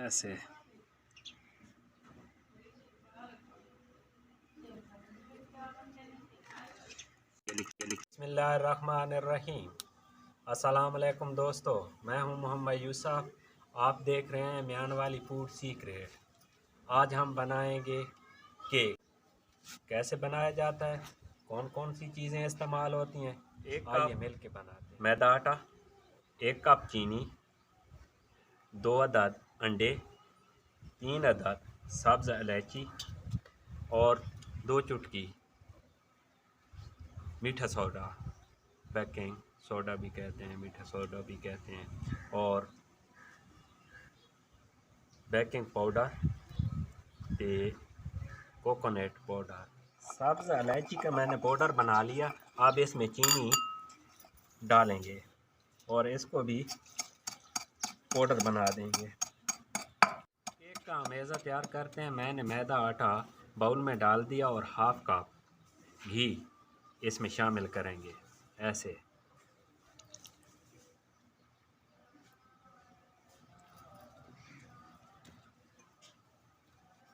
ऐसे। बिस्मिल्लाहिर्रहमानिर्रहीम। अस्सलाम वालेकुम दोस्तों, मैं हूं मोहम्मद यूसुफ। आप देख रहे हैं म्यान वाली फूड सीक्रेट। आज हम बनाएंगे केक। कैसे बनाया जाता है, कौन कौन सी चीज़ें इस्तेमाल होती हैं, आइए मिल के बनाते हैं। मैदा आटा, 1 कप चीनी, 2 अदद अंडे, 3 अदद सब्ज़ इलायची और 2 चुटकी मीठा सोडा, बेकिंग सोडा भी कहते हैं, मीठा सोडा भी कहते हैं, और बेकिंग पाउडर ते कोकोनट पाउडर। सब्ज़ इलायची का मैंने पाउडर बना लिया। अब इसमें चीनी डालेंगे और इसको भी पाउडर बना देंगे। केक का अमेज़ा तैयार करते हैं। मैंने मैदा आटा बाउल में डाल दिया और हाफ कप घी इसमें शामिल करेंगे। ऐसे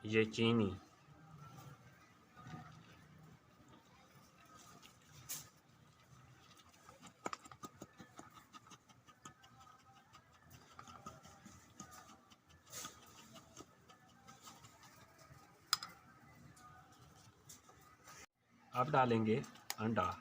ये चीनी, अब डालेंगे अंडा,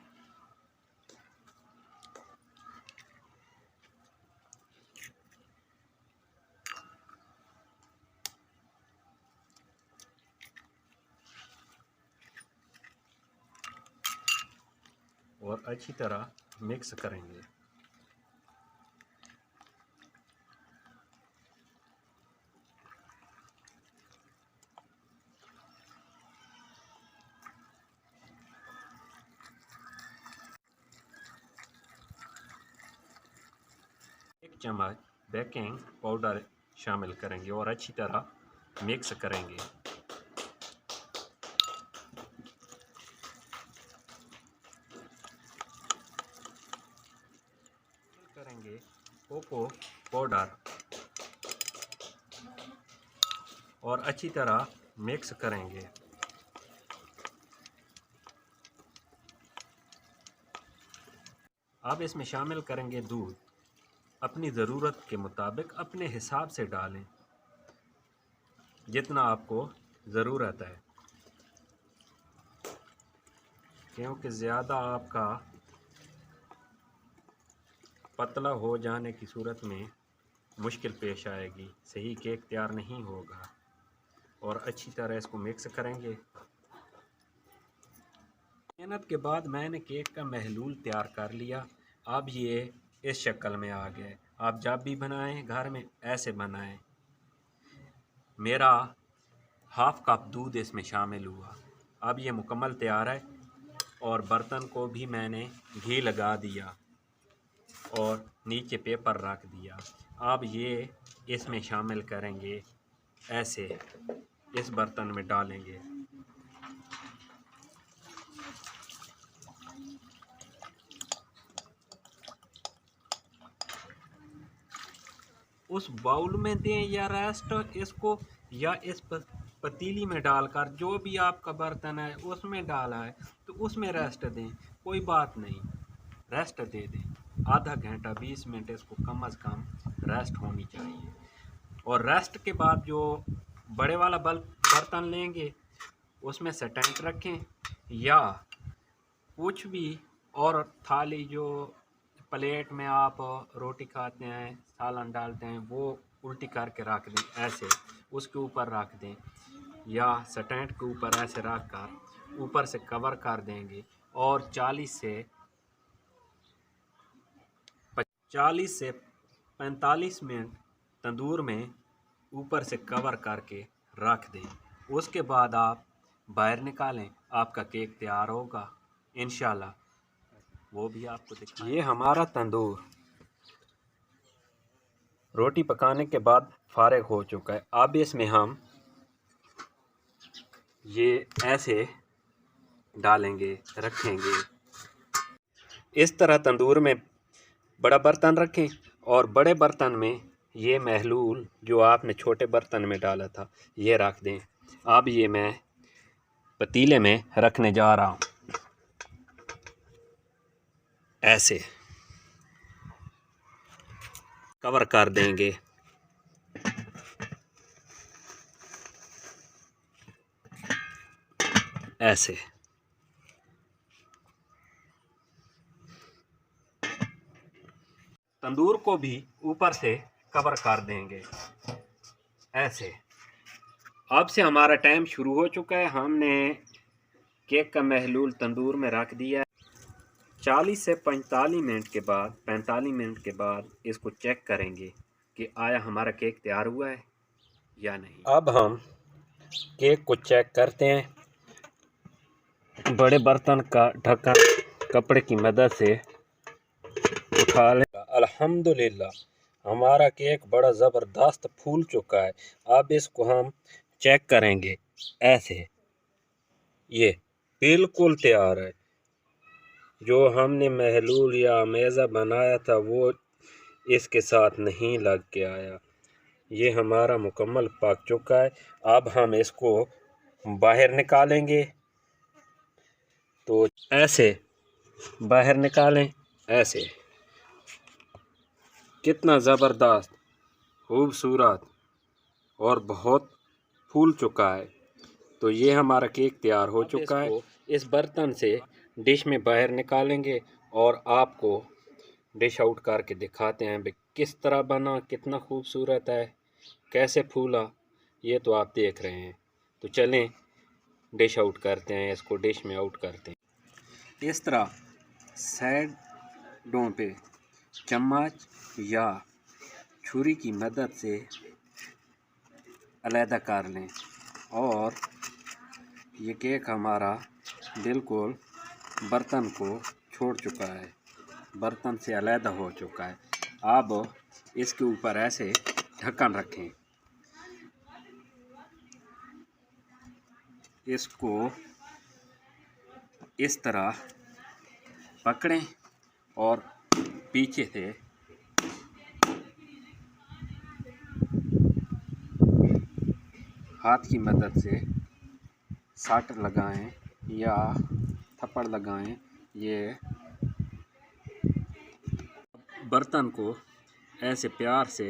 और अच्छी तरह मिक्स करेंगे। एक चम्मच बेकिंग पाउडर शामिल करेंगे और अच्छी तरह मिक्स करेंगे। करेंगे कोको पाउडर और अच्छी तरह मिक्स करेंगे। अब इसमें शामिल करेंगे दूध। अपनी ज़रूरत के मुताबिक अपने हिसाब से डालें, जितना आपको ज़रूरत है, क्योंकि ज़्यादा आपका पतला हो जाने की सूरत में मुश्किल पेश आएगी, सही केक तैयार नहीं होगा। और अच्छी तरह इसको मिक्स करेंगे। मेहनत के बाद मैंने केक का महलूल तैयार कर लिया। अब ये इस शक्ल में आ गया। आप जब भी बनाएं घर में ऐसे बनाएं। मेरा हाफ कप दूध इसमें शामिल हुआ। अब ये मुकम्मल तैयार है और बर्तन को भी मैंने घी लगा दिया और नीचे पेपर रख दिया। अब ये इसमें शामिल करेंगे, ऐसे इस बर्तन में डालेंगे। उस बाउल में दें या रेस्ट इसको, या इस पतीली में डालकर, जो भी आपका बर्तन है उसमें डाला है तो उसमें रेस्ट दें, कोई बात नहीं, रेस्ट दे दें। आधा घंटा 20 मिनट इसको कम अज़ कम रेस्ट होनी चाहिए। और रेस्ट के बाद जो बड़े वाला बर्तन लेंगे उसमें स्टैंड रखें, या कुछ भी और थाली, जो प्लेट में आप रोटी खाते हैं, सालन डालते हैं, वो उल्टी करके रख दें, ऐसे उसके ऊपर रख दें, या स्टैंड के ऊपर ऐसे रख कर ऊपर से कवर कर देंगे और 40 से 45 मिनट तंदूर में ऊपर से कवर करके रख दें। उसके बाद आप बाहर निकालें, आपका केक तैयार होगा इंशाल्लाह। वो भी आपको दिखाएं। ये हमारा तंदूर रोटी पकाने के बाद फारिग हो चुका है। अब इसमें हम ये ऐसे डालेंगे, रखेंगे। इस तरह तंदूर में बड़ा बर्तन रखें और बड़े बर्तन में ये महलूल जो आपने छोटे बर्तन में डाला था ये रख दें। अब ये मैं पतीले में रखने जा रहा हूँ। ऐसे कवर कर देंगे। ऐसे तंदूर को भी ऊपर से कवर कर देंगे। ऐसे अब से हमारा टाइम शुरू हो चुका है। हमने केक का महलूल तंदूर में रख दिया है। 40 से 45 मिनट के बाद इसको चेक करेंगे कि आया हमारा केक तैयार हुआ है या नहीं। अब हम केक को चेक करते हैं। बड़े बर्तन का ढक्कन कपड़े की मदद से उठा लें। अल्हम्दुलिल्लाह हमारा केक बड़ा ज़बरदस्त फूल चुका है। अब इसको हम चेक करेंगे। ऐसे ये बिल्कुल तैयार है। जो हमने महलूल या मेज़ा बनाया था वो इसके साथ नहीं लग के आया। ये हमारा मुकम्मल पक चुका है। अब हम इसको बाहर निकालेंगे। तो ऐसे बाहर निकालें। ऐसे कितना ज़बरदस्त, खूबसूरत और बहुत फूल चुका है। तो ये हमारा केक तैयार हो चुका है। इस बर्तन से डिश में बाहर निकालेंगे और आपको डिश आउट करके दिखाते हैं भाई किस तरह बना, कितना खूबसूरत है, कैसे फूला। ये तो आप देख रहे हैं। तो चलें डिश आउट करते हैं, इसको डिश में आउट करते हैं। इस तरह साइडों पे चम्मच या छुरी की मदद से अलहदा कर लें और ये केक हमारा बिल्कुल बर्तन को छोड़ चुका है, बर्तन से अलहदा हो चुका है। अब इसके ऊपर ऐसे ढक्कन रखें। इसको इस तरह पकड़ें और पीछे से हाथ की मदद से सट लगाएं या थप्पड़ लगाएं। ये बर्तन को ऐसे प्यार से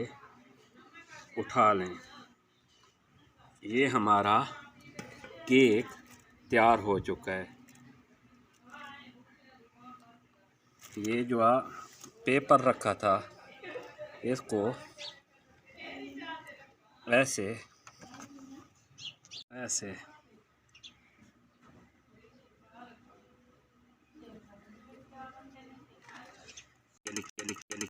उठा लें। ये हमारा केक तैयार हो चुका है। ये जो पेपर रखा था इसको ऐसे